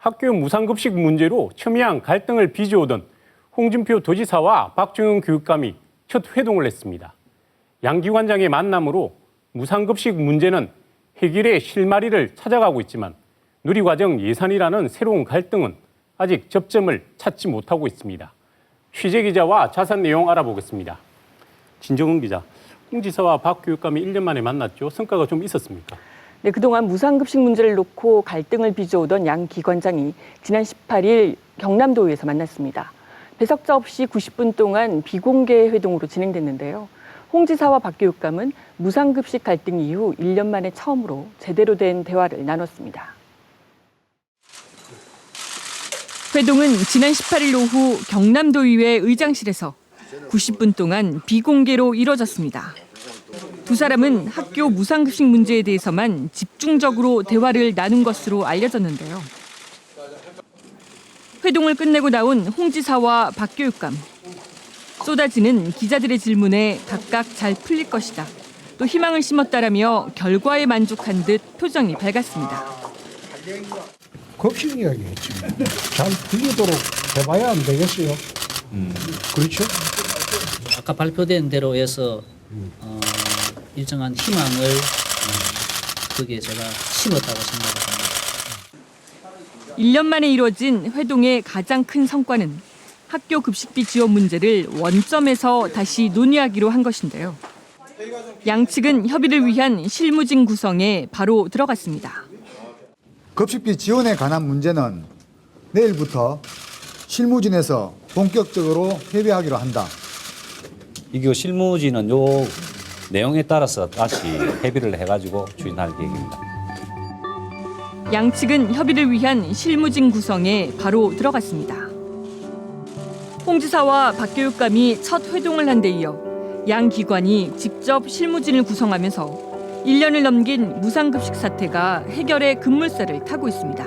학교 무상급식 문제로 첨예한 갈등을 빚어오던 홍준표 도지사와 박종훈 교육감이 첫 회동을 했습니다. 양 기관장의 만남으로 무상급식 문제는 해결의 실마리를 찾아가고 있지만 누리과정 예산이라는 새로운 갈등은 아직 접점을 찾지 못하고 있습니다. 취재 기자와 자세한 내용 알아보겠습니다. 진정은 기자, 홍 지사와 박 교육감이 1년 만에 만났죠. 성과가 좀 있었습니까? 네, 그동안 무상급식 문제를 놓고 갈등을 빚어오던 양 기관장이 지난 18일 경남도에서 만났습니다. 배석자 없이 90분 동안 비공개 회동으로 진행됐는데요. 홍 지사와 박 교육감은 무상급식 갈등 이후 1년 만에 처음으로 제대로 된 대화를 나눴습니다. 회동은 지난 18일 오후 경남도의회 의장실에서 90분 동안 비공개로 이뤄졌습니다. 두 사람은 학교 무상급식 문제에 대해서만 집중적으로 대화를 나눈 것으로 알려졌는데요. 회동을 끝내고 나온 홍 지사와 박 교육감. 쏟아지는 기자들의 질문에 각각 잘 풀릴 것이다. 또 희망을 심었다라며 결과에 만족한 듯 표정이 밝았습니다. 급식 이야기했지. 잘 풀리도록 해봐야 안 되겠어요. 그렇죠? 아까 발표된 대로 해서 일정한 희망을 거기에 제가 심었다고 생각합니다. 1년 만에 이뤄진 회동의 가장 큰 성과는 학교 급식비 지원 문제를 원점에서 다시 논의하기로 한 것인데요. 양측은 협의를 위한 실무진 구성에 바로 들어갔습니다. 급식비 지원에 관한 문제는 내일부터 실무진에서 본격적으로 협의하기로 한다. 이거 실무진은 요 내용에 따라서 다시 협의를 해가지고 추진할 계획입니다. 양측은 협의를 위한 실무진 구성에 바로 들어갔습니다. 홍 지사와 박 교육감이 첫 회동을 한 데 이어 양 기관이 직접 실무진을 구성하면서 1년을 넘긴 무상급식 사태가 해결의 급물살을 타고 있습니다.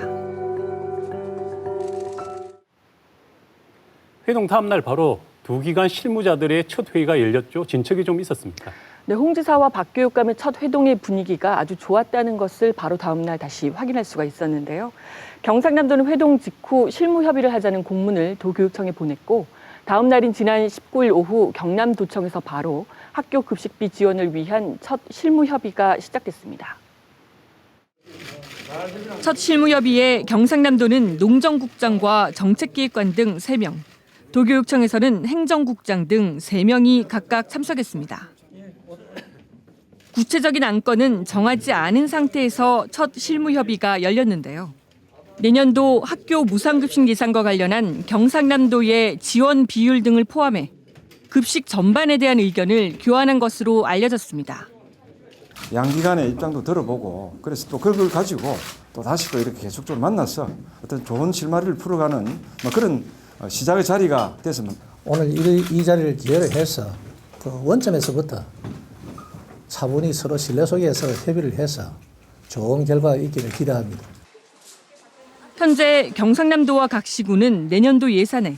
회동 다음 날 바로 두 기관 실무자들의 첫 회의가 열렸죠. 진척이 좀 있었습니까? 네, 홍 지사와 박 교육감의 첫 회동의 분위기가 아주 좋았다는 것을 바로 다음 날 다시 확인할 수가 있었는데요. 경상남도는 회동 직후 실무 협의를 하자는 공문을 도교육청에 보냈고 다음 날인 지난 19일 오후 경남도청에서 바로 학교 급식비 지원을 위한 첫 실무 협의가 시작됐습니다. 첫 실무 협의에 경상남도는 농정국장과 정책기획관 등 3명, 도교육청에서는 행정국장 등 3명이 각각 참석했습니다. 구체적인 안건은 정하지 않은 상태에서 첫 실무 협의가 열렸는데요. 내년도 학교 무상급식 예산과 관련한 경상남도의 지원 비율 등을 포함해 급식 전반에 대한 의견을 교환한 것으로 알려졌습니다. 양 기관의 입장도 들어보고 그래서 또 그걸 가지고 또 다시 또 이렇게 계속적으로 만나서 어떤 좋은 실마리를 풀어가는 그런 시작의 자리가 됐으면 오늘 이 자리를 기회로 해서 그 원점에서부터 차분히 서로 신뢰 속에서 협의를 해서 좋은 결과가 있기를 기대합니다. 현재 경상남도와 각 시군은 내년도 예산에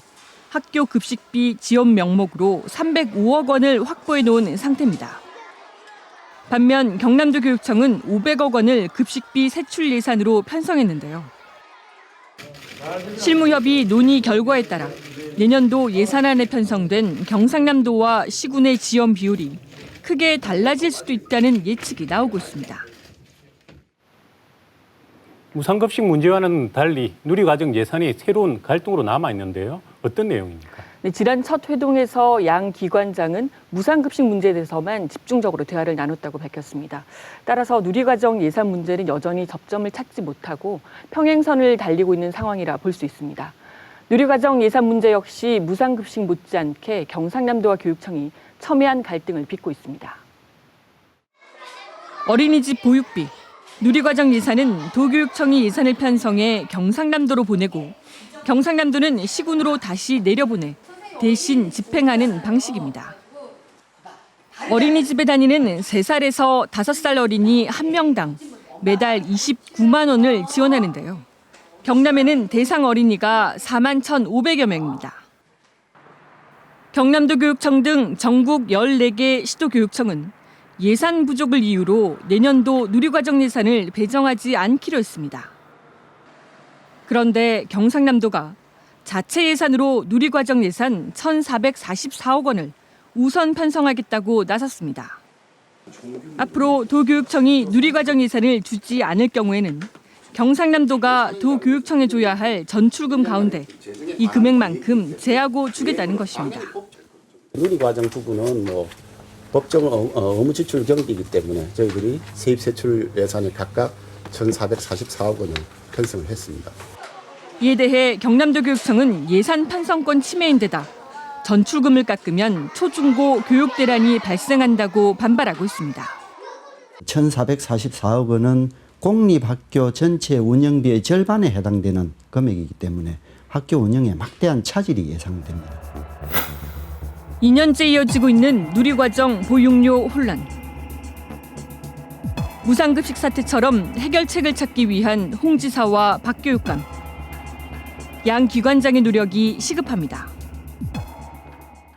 학교 급식비 지원 명목으로 305억 원을 확보해 놓은 상태입니다. 반면 경남도 교육청은 500억 원을 급식비 세출 예산으로 편성했는데요. 실무협의 논의 결과에 따라 내년도 예산안에 편성된 경상남도와 시군의 지원 비율이 크게 달라질 수도 있다는 예측이 나오고 있습니다. 무상급식 문제와는 달리 누리과정 예산이 새로운 갈등으로 남아있는데요. 어떤 내용입니까? 네, 지난 첫 회동에서 양 기관장은 무상급식 문제에 대해서만 집중적으로 대화를 나눴다고 밝혔습니다. 따라서 누리과정 예산 문제는 여전히 접점을 찾지 못하고 평행선을 달리고 있는 상황이라 볼 수 있습니다. 누리과정 예산 문제 역시 무상급식 못지않게 경상남도와 교육청이 첨예한 갈등을 빚고 있습니다. 어린이집 보육비, 누리과정 예산은 도교육청이 예산을 편성해 경상남도로 보내고 경상남도는 시군으로 다시 내려보내 대신 집행하는 방식입니다. 어린이집에 다니는 3살에서 5살 어린이 1명당 매달 29만 원을 지원하는데요. 경남에는 대상 어린이가 4만 1,500여 명입니다. 경남도 교육청 등 전국 14개 시도교육청은 예산 부족을 이유로 내년도 누리과정 예산을 배정하지 않기로 했습니다. 그런데 경상남도가 자체 예산으로 누리과정 예산 1,444억 원을 우선 편성하겠다고 나섰습니다. 앞으로 도교육청이 누리과정 예산을 주지 않을 경우에는 경상남도가 도교육청에 줘야 할 전출금 가운데 이 금액만큼 제하고 주겠다는 것입니다. 누리과정 부분은 법정 의무 지출 경비이기 때문에 저희들이 세입 세출 예산을 각각 1,444억 원을 편성을 했습니다. 이에 대해 경남도 교육청은 예산 편성권 침해인데다 전출금을 깎으면 초중고 교육 대란이 발생한다고 반발하고 있습니다. 1,444억 원은 공립학교 전체 운영비의 절반에 해당되는 금액이기 때문에 학교 운영에 막대한 차질이 예상됩니다. 2년째 이어지고 있는 누리과정 보육료 혼란. 무상급식 사태처럼 해결책을 찾기 위한 홍 지사와 박 교육감. 양 기관장의 노력이 시급합니다.